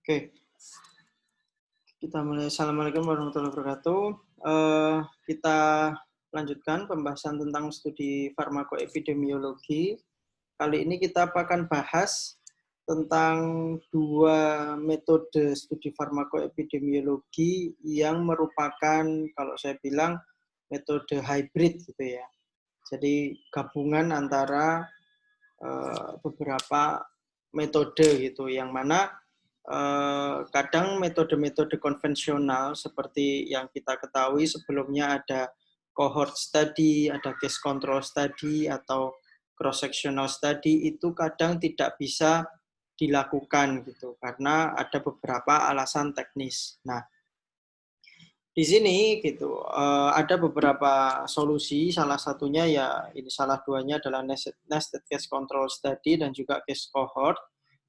Oke, kita mulai. Assalamualaikum warahmatullahi wabarakatuh. Kita lanjutkan pembahasan tentang studi farmakoepidemiologi. Kali ini kita akan bahas tentang dua metode studi farmakoepidemiologi yang merupakan, kalau saya bilang, metode hybrid gitu ya. Jadi gabungan antara beberapa metode gitu, yang mana kadang metode-metode konvensional seperti yang kita ketahui sebelumnya ada cohort study, ada case control study, atau cross-sectional study, itu kadang tidak bisa dilakukan gitu karena ada beberapa alasan teknis. Nah, di sini gitu ada beberapa solusi, salah satunya ya ini, salah duanya adalah nested case control study dan juga case cohort.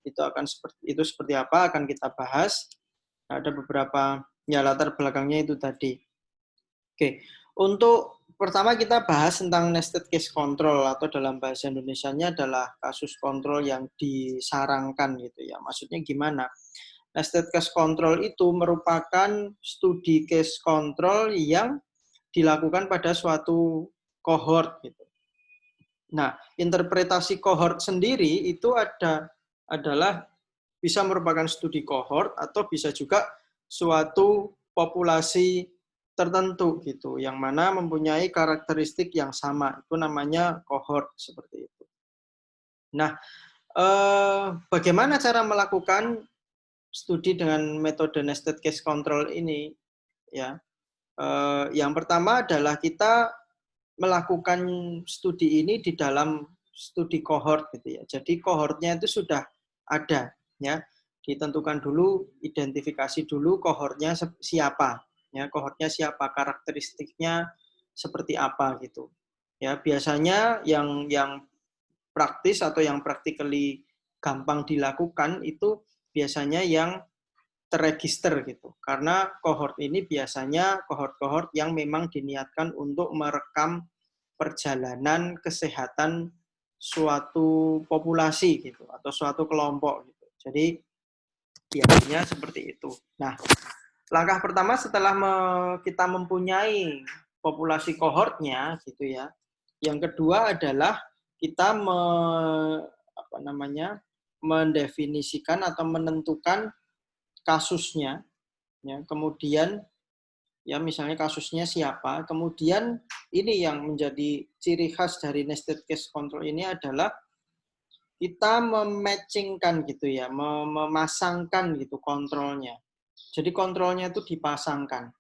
Itu akan seperti apa akan kita bahas. Ada beberapa ya latar belakangnya itu tadi. Oke, untuk pertama kita bahas tentang nested case control, atau dalam bahasa Indonesianya adalah kasus kontrol yang disarankan gitu ya. Maksudnya gimana? Nested case control itu merupakan studi case control yang dilakukan pada suatu cohort gitu. Nah, interpretasi cohort sendiri itu adalah bisa merupakan studi cohort atau bisa juga suatu populasi tertentu gitu, yang mana mempunyai karakteristik yang sama. Itu namanya cohort seperti itu. Nah, bagaimana cara melakukan studi dengan metode nested case control ini ya? Yang pertama adalah kita melakukan studi ini di dalam studi cohort gitu ya. Jadi cohortnya itu sudah ada ya. Ditentukan dulu, identifikasi dulu cohortnya siapa ya, cohortnya siapa, karakteristiknya seperti apa gitu. Ya, biasanya yang praktis atau yang practically gampang dilakukan itu biasanya yang terregister gitu. Karena cohort ini biasanya cohort-cohort yang memang diniatkan untuk merekam perjalanan kesehatan suatu populasi gitu atau suatu kelompok gitu. Jadi biasanya seperti itu. Nah, langkah pertama setelah kita mempunyai populasi kohortnya gitu ya. Yang kedua adalah kita mendefinisikan atau menentukan kasusnya ya. Kemudian ya misalnya kasusnya siapa, kemudian ini yang menjadi ciri khas dari nested case control ini adalah kita mematchingkan gitu ya, memasangkan gitu kontrolnya. Jadi kontrolnya itu dipasangkan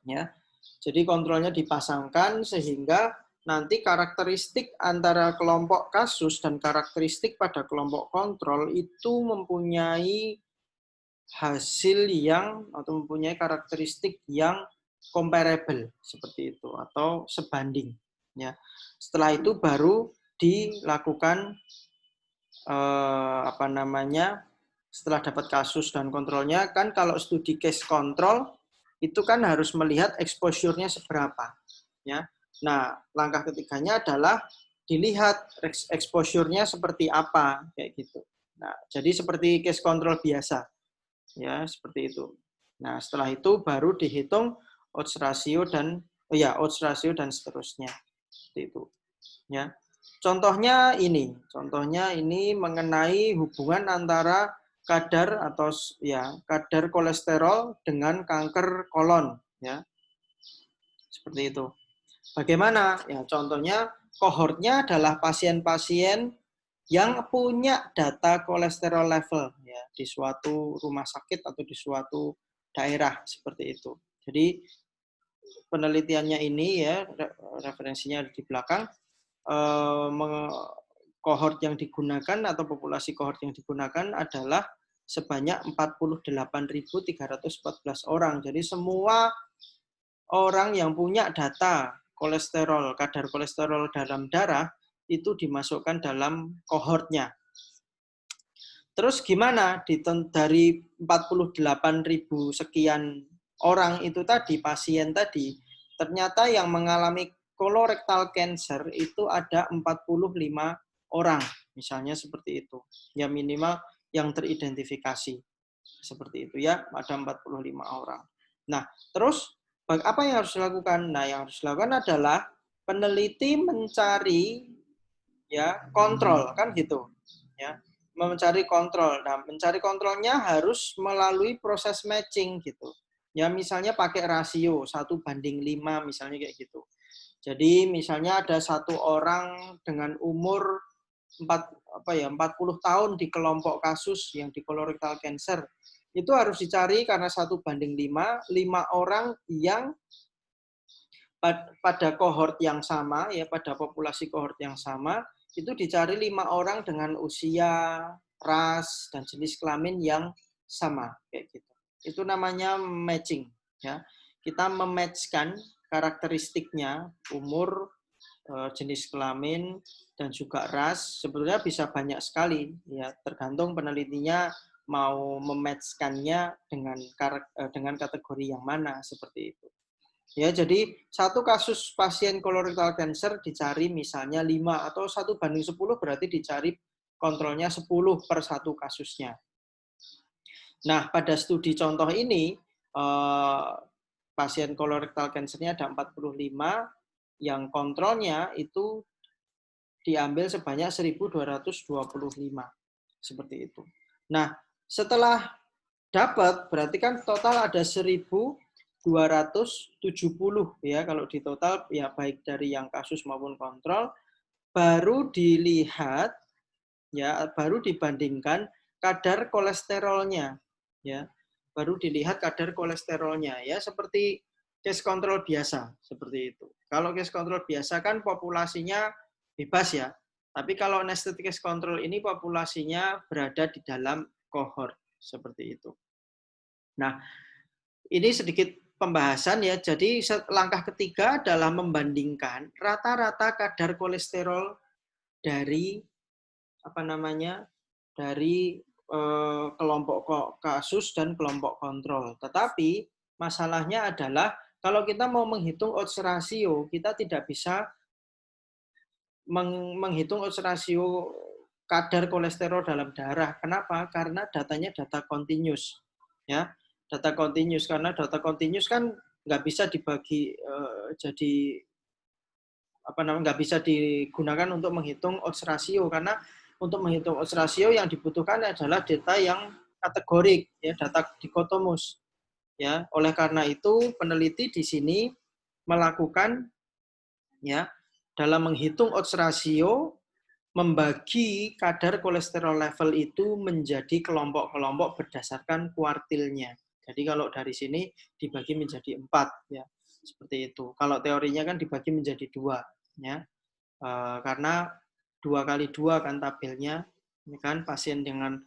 ya. Jadi kontrolnya dipasangkan sehingga nanti karakteristik antara kelompok kasus dan karakteristik pada kelompok kontrol itu mempunyai hasil yang atau mempunyai karakteristik yang comparable seperti itu atau sebanding ya. Setelah itu baru dilakukan setelah dapat kasus dan kontrolnya, kan kalau studi case control itu kan harus melihat exposure-nya seberapa ya. Nah, langkah ketiganya adalah dilihat exposure-nya seperti apa kayak gitu. Nah, jadi seperti case control biasa. Ya, seperti itu. Nah, setelah itu baru dihitung odds ratio dan seterusnya. Seperti itu. Ya. Contohnya ini mengenai hubungan antara kadar kadar kolesterol dengan kanker kolon ya. Seperti itu. Bagaimana? Ya, contohnya kohortnya adalah pasien-pasien yang punya data kolesterol level ya di suatu rumah sakit atau di suatu daerah seperti itu. Jadi penelitiannya ini ya, referensinya di belakang, kohort yang digunakan atau populasi kohort yang digunakan adalah sebanyak 48.314 orang. Jadi semua orang yang punya data kolesterol, kadar kolesterol dalam darah itu dimasukkan dalam kohortnya. Terus gimana dari 48.000 sekian orang itu tadi, pasien tadi, ternyata yang mengalami colorectal cancer itu ada 45 orang, misalnya seperti itu. Ya minimal yang teridentifikasi. Seperti itu ya, ada 45 orang. Nah, terus apa yang harus dilakukan? Nah, yang harus dilakukan adalah peneliti mencari ya kontrol, kan gitu. Ya, mencari kontrol. Nah, mencari kontrolnya harus melalui proses matching gitu. Ya, misalnya pakai rasio 1:5 misalnya kayak gitu. Jadi misalnya ada satu orang dengan umur 40 tahun di kelompok kasus yang di colorectal cancer. Itu harus dicari karena 1:5, 5 orang yang pada kohort yang sama, ya pada populasi kohort yang sama, itu dicari 5 orang dengan usia, ras, dan jenis kelamin yang sama, kayak gitu. Itu namanya matching, ya. Kita mematchkan karakteristiknya, umur, jenis kelamin, dan juga ras. Sebetulnya bisa banyak sekali, ya tergantung penelitinya mau mematchkannya dengan kategori yang mana, seperti itu. Ya, jadi satu kasus pasien colorectal cancer dicari misalnya 5 atau 1:10 berarti dicari kontrolnya 10 per satu kasusnya. Nah, pada studi contoh ini pasien colorectal cancer-nya ada 45, yang kontrolnya itu diambil sebanyak 1.225. Seperti itu. Nah, setelah dapat berarti kan total ada 1.270 ya, kalau di total ya baik dari yang kasus maupun kontrol, baru dilihat ya, baru dibandingkan kadar kolesterolnya ya. Baru dilihat kadar kolesterolnya ya, seperti case control biasa seperti itu. Kalau case control biasa kan populasinya bebas ya. Tapi kalau nested case control ini populasinya berada di dalam cohort seperti itu. Nah, ini sedikit pembahasan ya. Jadi langkah ketiga adalah membandingkan rata-rata kadar kolesterol dari dari kelompok kasus dan kelompok kontrol. Tetapi masalahnya adalah kalau kita mau menghitung odds ratio, kita tidak bisa menghitung odds ratio kadar kolesterol dalam darah. Kenapa? Karena datanya data continuous. Ya, data continuous, karena data continuous kan nggak bisa dibagi jadi nggak bisa digunakan untuk menghitung odds ratio, karena untuk menghitung odds ratio yang dibutuhkan adalah data yang kategorik, ya, data dikotomus. Ya, oleh karena itu peneliti di sini melakukan ya dalam menghitung odds ratio membagi kadar kolesterol level itu menjadi kelompok-kelompok berdasarkan kuartilnya. Jadi kalau dari sini dibagi menjadi 4 ya, seperti itu. Kalau teorinya kan dibagi menjadi 2 ya. Karena 2x2 kan tabelnya, ini kan pasien dengan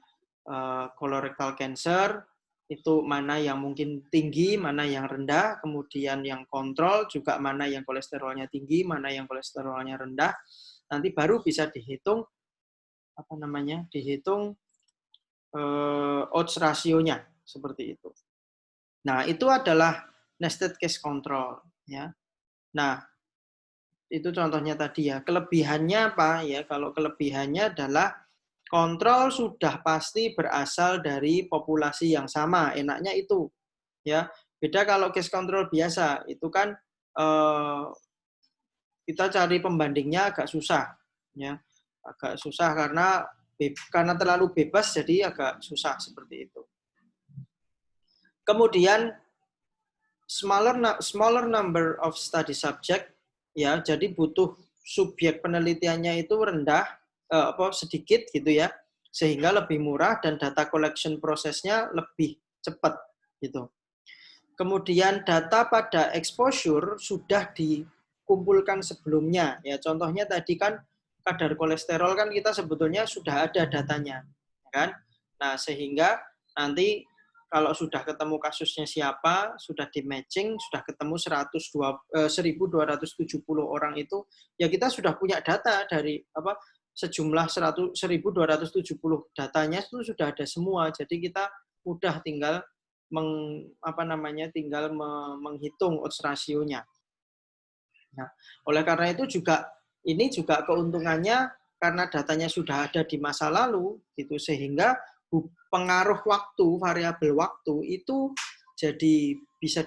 colorectal cancer itu mana yang mungkin tinggi, mana yang rendah, kemudian yang kontrol juga mana yang kolesterolnya tinggi, mana yang kolesterolnya rendah. Nanti baru bisa dihitung dihitung odds rasionya seperti itu. Nah, itu adalah nested case control ya. Nah, itu contohnya tadi ya. Kelebihannya apa ya? Kalau kelebihannya adalah kontrol sudah pasti berasal dari populasi yang sama. Enaknya itu ya. Beda kalau case control biasa, itu kan kita cari pembandingnya agak susah ya. Agak susah karena terlalu bebas, jadi agak susah seperti itu. Kemudian smaller number of study subject ya, jadi butuh subjek penelitiannya itu rendah, sedikit gitu ya, sehingga lebih murah dan data collection prosesnya lebih cepat gitu. Kemudian data pada exposure sudah dikumpulkan sebelumnya ya, contohnya tadi kan kadar kolesterol kan kita sebetulnya sudah ada datanya kan. Nah, sehingga nanti kalau sudah ketemu kasusnya siapa, sudah di matching, sudah ketemu 1.270 orang itu, ya kita sudah punya data dari sejumlah 1.270 datanya itu sudah ada semua. Jadi kita mudah tinggal menghitung odds rasionya. Nah, oleh karena itu ini juga keuntungannya karena datanya sudah ada di masa lalu gitu, sehingga pengaruh waktu, variabel waktu itu jadi bisa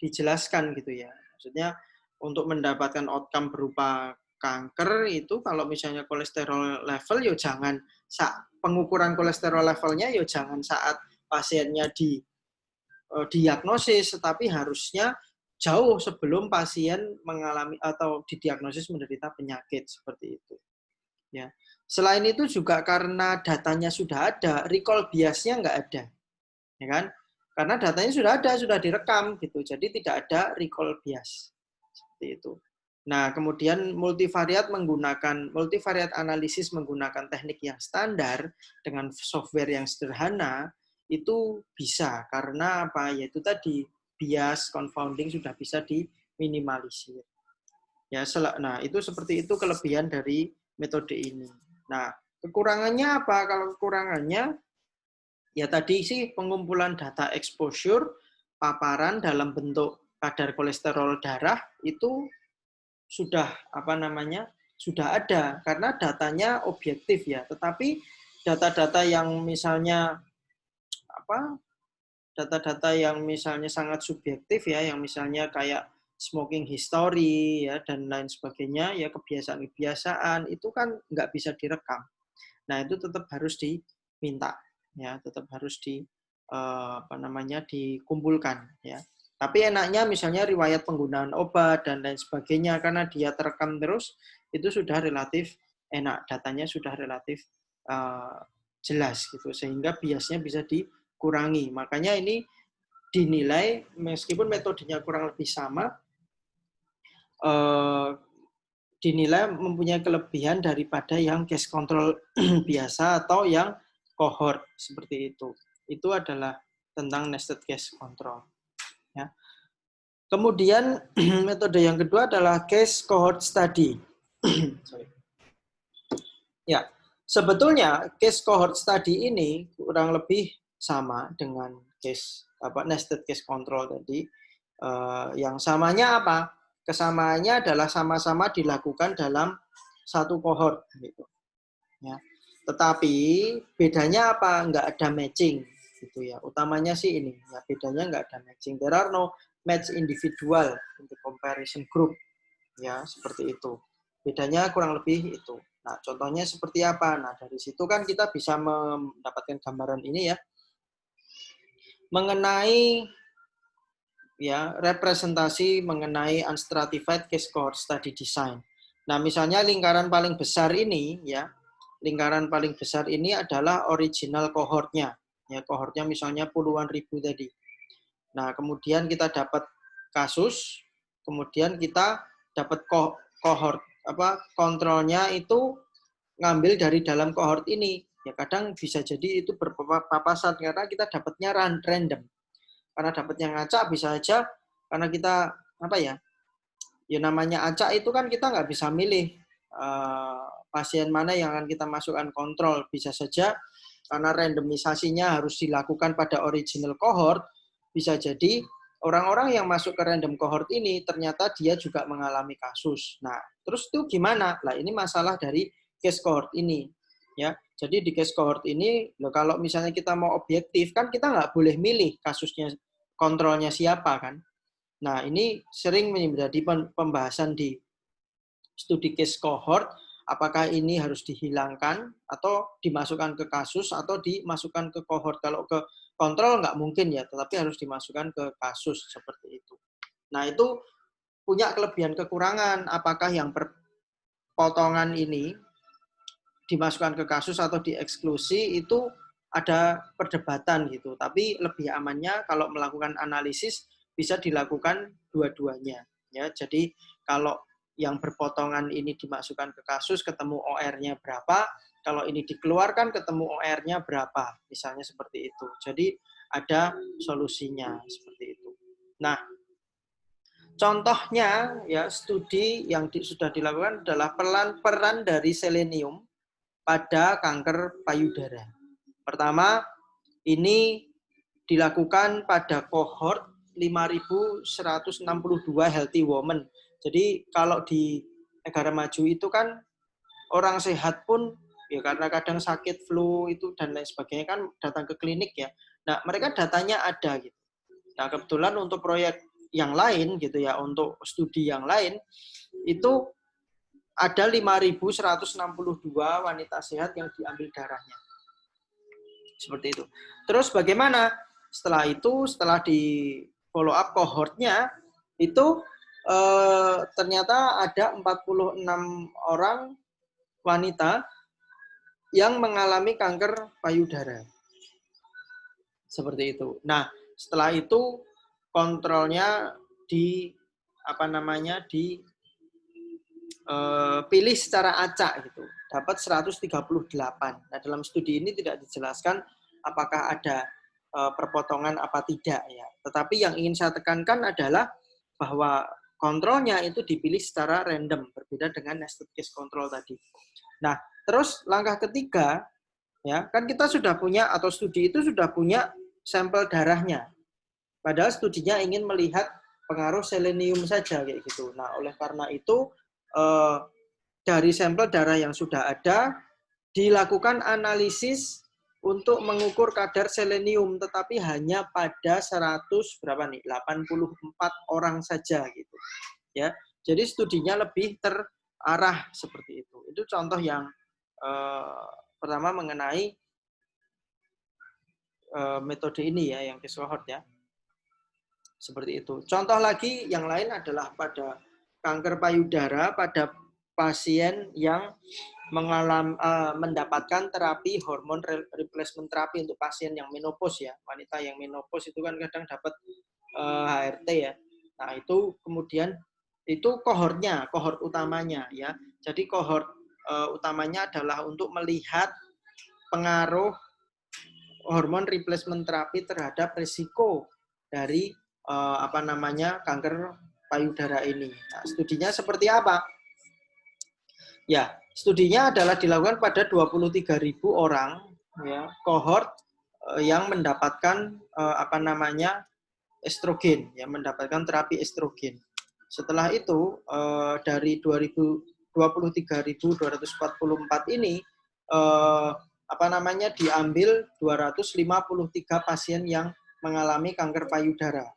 dijelaskan gitu ya. Maksudnya untuk mendapatkan outcome berupa kanker itu kalau misalnya kolesterol level ya jangan pengukuran kolesterol levelnya ya jangan saat pasiennya diagnosis, tetapi harusnya jauh sebelum pasien mengalami atau didiagnosis menderita penyakit seperti itu. Ya. Selain itu juga karena datanya sudah ada, recall biasnya nggak ada, ya kan? Karena datanya sudah ada, sudah direkam gitu, jadi tidak ada recall bias seperti itu. Nah, kemudian multivariat analisis menggunakan teknik yang standar dengan software yang sederhana itu bisa karena apa? Yaitu tadi bias confounding sudah bisa diminimalisir. Ya, nah itu seperti itu kelebihan dari metode ini. Nah, kekurangannya apa? Kalau kekurangannya ya tadi sih pengumpulan data exposure, paparan dalam bentuk kadar kolesterol darah itu sudah sudah ada karena datanya objektif ya. Tetapi data-data yang misalnya data-data yang misalnya sangat subjektif ya, yang misalnya kayak smoking history ya dan lain sebagainya ya, kebiasaan-kebiasaan itu kan nggak bisa direkam. Nah itu tetap harus diminta ya, tetap harus dikumpulkan ya. Tapi enaknya misalnya riwayat penggunaan obat dan lain sebagainya karena dia terekam terus itu sudah relatif enak, datanya sudah relatif jelas gitu sehingga biasnya bisa dikurangi. Makanya ini dinilai meskipun metodenya kurang lebih sama, dinilai mempunyai kelebihan daripada yang case control biasa atau yang cohort seperti itu. Itu adalah tentang nested case control. Ya. Kemudian metode yang kedua adalah case cohort study. Ya, sebetulnya case cohort study ini kurang lebih sama dengan case nested case control tadi. Yang samanya apa? Kesamaannya adalah sama-sama dilakukan dalam satu cohort gitu. Ya. Tetapi bedanya apa? Nggak ada matching gitu ya. Utamanya sih ini, ya bedanya nggak ada matching. There are no match individual in the comparison group. Ya, seperti itu. Bedanya kurang lebih itu. Nah, contohnya seperti apa? Nah, dari situ kan kita bisa mendapatkan gambaran ini ya. Mengenai ya representasi mengenai unstratified case cohort study design. Nah, misalnya lingkaran paling besar ini ya, lingkaran paling besar ini adalah original cohortnya. Ya, cohortnya misalnya puluhan ribu tadi. Nah, kemudian kita dapat kasus, kemudian kita dapat cohort kontrolnya itu ngambil dari dalam cohort ini. Ya, kadang bisa jadi itu berpapasan karena kita dapatnya random. Karena dapatnya ngacak bisa aja karena kita ya namanya acak itu kan kita nggak bisa milih pasien mana yang akan kita masukkan kontrol. Bisa saja karena randomisasinya harus dilakukan pada original cohort, bisa jadi orang-orang yang masuk ke random cohort ini ternyata dia juga mengalami kasus. Nah, terus itu gimana? Nah, ini masalah dari case cohort ini. Ya, jadi di case cohort ini, kalau misalnya kita mau objektif, kan kita nggak boleh milih kasusnya, kontrolnya siapa kan. Nah, ini sering menjadi pembahasan di studi case cohort, apakah ini harus dihilangkan atau dimasukkan ke kasus atau dimasukkan ke cohort. Kalau ke kontrol nggak mungkin ya, tetapi harus dimasukkan ke kasus seperti itu. Nah, itu punya kelebihan kekurangan. Apakah yang potongan ini dimasukkan ke kasus atau dieksklusi itu ada perdebatan gitu. Tapi lebih amannya kalau melakukan analisis bisa dilakukan dua-duanya. Ya, jadi kalau yang berpotongan ini dimasukkan ke kasus ketemu OR-nya berapa, kalau ini dikeluarkan ketemu OR-nya berapa, misalnya seperti itu. Jadi ada solusinya seperti itu. Nah, contohnya ya studi yang sudah dilakukan adalah peran dari selenium pada kanker payudara. Pertama, ini dilakukan pada cohort 5.162 healthy women. Jadi kalau di negara maju itu kan orang sehat pun Ya karena kadang sakit flu itu dan lain sebagainya kan datang ke klinik ya. Nah, mereka datanya ada gitu. Nah, kebetulan untuk proyek yang lain gitu ya, untuk studi yang lain itu ada 5.162 wanita sehat yang diambil darahnya. Seperti itu. Terus bagaimana? Setelah itu, setelah di follow up cohortnya, itu ternyata ada 46 orang wanita yang mengalami kanker payudara. Seperti itu. Nah, setelah itu kontrolnya dipilih secara acak gitu. Dapat 138. Nah, dalam studi ini tidak dijelaskan apakah ada perpotongan apa tidak ya. Tetapi yang ingin saya tekankan adalah bahwa kontrolnya itu dipilih secara random, berbeda dengan nested case control tadi. Nah, terus langkah ketiga, ya kan kita sudah punya atau studi itu sudah punya sampel darahnya. Padahal studinya ingin melihat pengaruh selenium saja kayak gitu. Nah, oleh karena itu dari sampel darah yang sudah ada dilakukan analisis untuk mengukur kadar selenium, tetapi hanya pada 84 orang saja gitu. Ya, jadi studinya lebih terarah seperti itu. Itu contoh yang pertama mengenai metode ini ya, yang case cohort ya. Seperti itu. Contoh lagi yang lain adalah pada kanker payudara pada pasien yang mendapatkan terapi hormon replacement terapi untuk pasien yang menopause ya. Wanita yang menopause itu kan kadang dapat HRT ya. Nah, itu kemudian itu kohort utamanya ya. Jadi kohort utamanya adalah untuk melihat pengaruh hormon replacement terapi terhadap risiko dari kanker payudara ini. Nah, studinya seperti apa? Ya, studinya adalah dilakukan pada 23.000 orang ya, kohort yang mendapatkan estrogen, ya, mendapatkan terapi estrogen. Setelah itu dari 23.244 ini diambil 253 pasien yang mengalami kanker payudara.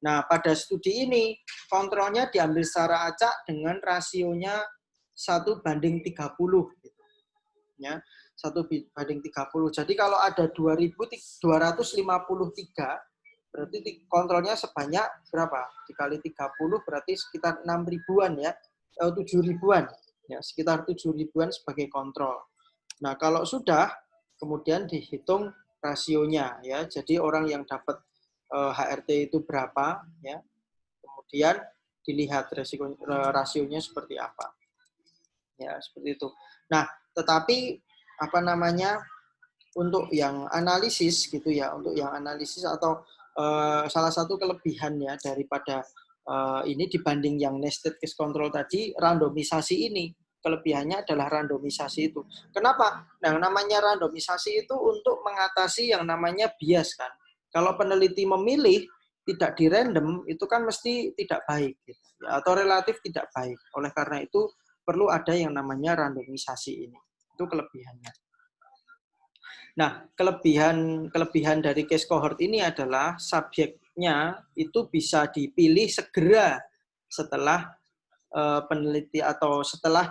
Nah, pada studi ini kontrolnya diambil secara acak dengan rasionya 1:30 gitu. Ya, 1:30. Jadi kalau ada 2.253 berarti kontrolnya sebanyak berapa? Dikali 30 berarti sekitar 6 ribuan ya. 7 ribuan. Ya, sekitar 7 ribuan sebagai kontrol. Nah, kalau sudah kemudian dihitung rasionya ya. Jadi orang yang dapat HRT itu berapa ya. Kemudian dilihat rasionya seperti apa. Ya, seperti itu. Nah, tetapi untuk yang analisis gitu ya, untuk yang analisis atau salah satu kelebihannya daripada ini dibanding yang nested case control tadi, randomisasi ini. Kelebihannya adalah randomisasi itu. Kenapa? Nah, namanya randomisasi itu untuk mengatasi yang namanya bias kan. Kalau peneliti memilih tidak di random, itu kan mesti tidak baik gitu, ya, atau relatif tidak baik. Oleh karena itu perlu ada yang namanya randomisasi ini. Itu kelebihannya. Nah, kelebihan dari case cohort ini adalah subjeknya itu bisa dipilih segera setelah peneliti atau setelah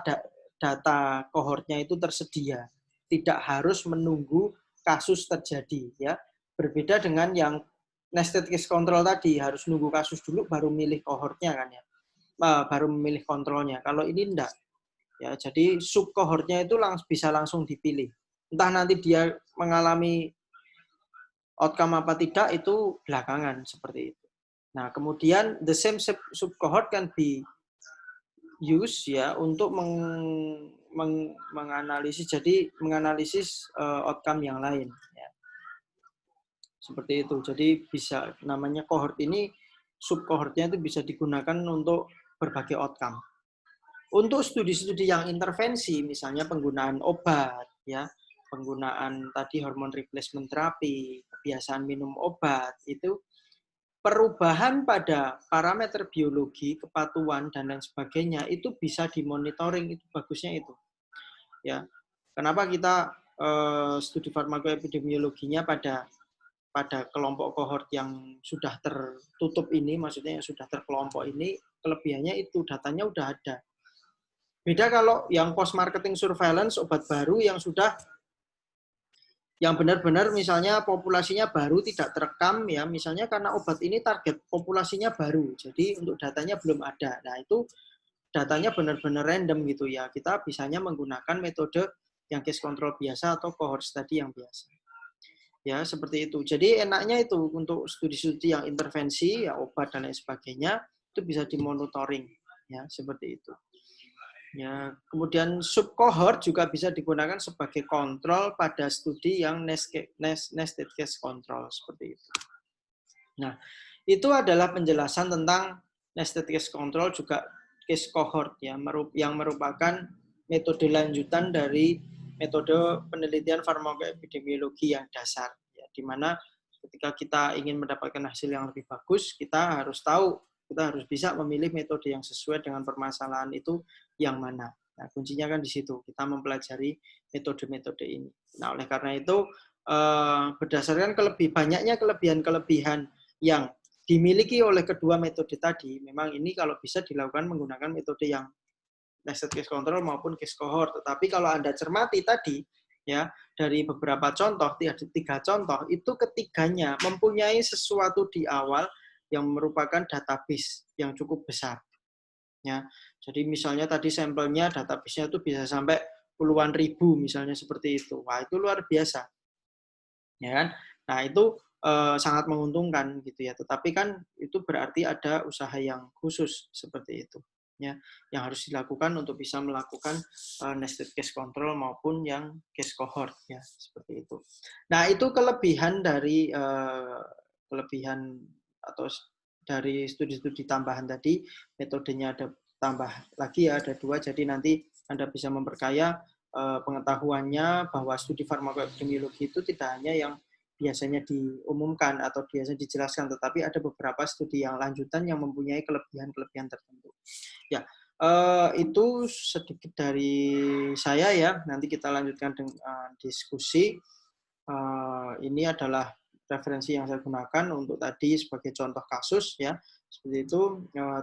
data kohortnya itu tersedia. Tidak harus menunggu kasus terjadi ya. Berbeda dengan yang nested case control tadi, harus nunggu kasus dulu baru milih kohortnya kan ya. Baru memilih kontrolnya. Kalau ini enggak. Ya, jadi sub kohortnya itu bisa langsung dipilih. Entah nanti dia mengalami outcome apa tidak itu belakangan seperti itu. Nah, kemudian the same sub cohort can be use ya untuk menganalisis outcome yang lain ya. Seperti itu. Jadi bisa namanya cohort ini sub cohortnya itu bisa digunakan untuk berbagai outcome. Untuk studi-studi yang intervensi misalnya penggunaan obat ya, penggunaan tadi hormon replacement terapi, kebiasaan minum obat itu perubahan pada parameter biologi, kepatuhan dan lain sebagainya itu bisa dimonitoring, itu bagusnya itu. Ya. Kenapa kita studi farmakoepidemiologinya pada kelompok kohort yang sudah tertutup ini, maksudnya yang sudah terkelompok ini, kelebihannya itu datanya udah ada. Beda kalau yang post marketing surveillance obat baru yang benar-benar misalnya populasinya baru tidak terekam ya, misalnya karena obat ini target populasinya baru, jadi untuk datanya belum ada. Nah itu datanya benar-benar random gitu ya. Kita bisanya menggunakan metode yang case control biasa atau cohort study yang biasa. Ya seperti itu. Jadi enaknya itu untuk studi-studi yang intervensi ya obat dan lain sebagainya itu bisa dimonitoring ya seperti itu. Ya, kemudian sub cohort juga bisa digunakan sebagai kontrol pada studi yang nested case control seperti itu. Nah, itu adalah penjelasan tentang nested case control juga case cohort ya, yang merupakan metode lanjutan dari metode penelitian farmakoepidemiologi yang dasar ya, di mana ketika kita ingin mendapatkan hasil yang lebih bagus, kita harus tahu, kita harus bisa memilih metode yang sesuai dengan permasalahan itu yang mana. Nah, kuncinya kan di situ, kita mempelajari metode-metode ini. Nah, oleh karena itu, berdasarkan banyaknya kelebihan-kelebihan yang dimiliki oleh kedua metode tadi, memang ini kalau bisa dilakukan menggunakan metode yang nested case control maupun case cohort. Tetapi kalau Anda cermati tadi, ya dari beberapa contoh, 3 contoh, itu ketiganya mempunyai sesuatu di awal yang merupakan database yang cukup besar. Ya, jadi misalnya tadi sampelnya, database-nya itu bisa sampai puluhan ribu, misalnya seperti itu. Wah, itu luar biasa. Ya kan? Nah, itu sangat menguntungkan gitu ya. Tetapi kan itu berarti ada usaha yang khusus seperti itu. Ya, yang harus dilakukan untuk bisa melakukan nested case control maupun yang case cohort ya, seperti itu. Nah, itu kelebihan dari kelebihan atau dari studi-studi tambahan tadi, metodenya ada tambah lagi ya, ada 2, jadi nanti Anda bisa memperkaya pengetahuannya bahwa studi farmakoepidemiologi itu tidak hanya yang biasanya diumumkan atau biasanya dijelaskan, tetapi ada beberapa studi yang lanjutan yang mempunyai kelebihan-kelebihan tertentu. Ya, itu sedikit dari saya ya. Nanti kita lanjutkan dengan diskusi. Ini adalah referensi yang saya gunakan untuk tadi sebagai contoh kasus ya. Seperti itu.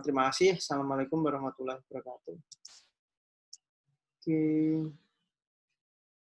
Terima kasih. Assalamualaikum warahmatullahi wabarakatuh. Oke.